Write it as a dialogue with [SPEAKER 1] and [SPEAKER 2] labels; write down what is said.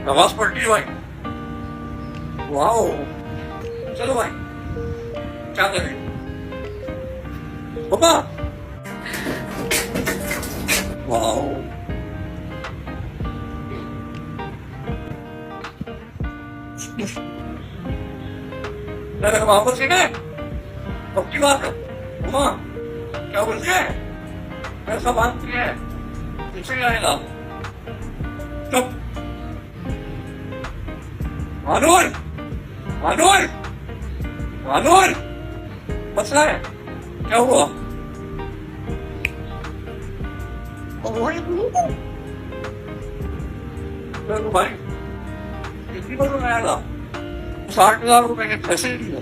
[SPEAKER 1] आवाज पड़ती है भाई। वाओ, चलो भाई क्या करें पापा। वाओ, वापस ठीक है। पक्की बात है मामा, क्या बोलते हैं ऐसा बात नहीं है, पीछे आएगा। चुप मानूर, मानूर, मानूर, मसला है क्या हुआ? भाई कितनी बार आएगा? 60,000 रुपए के पैसे दिए।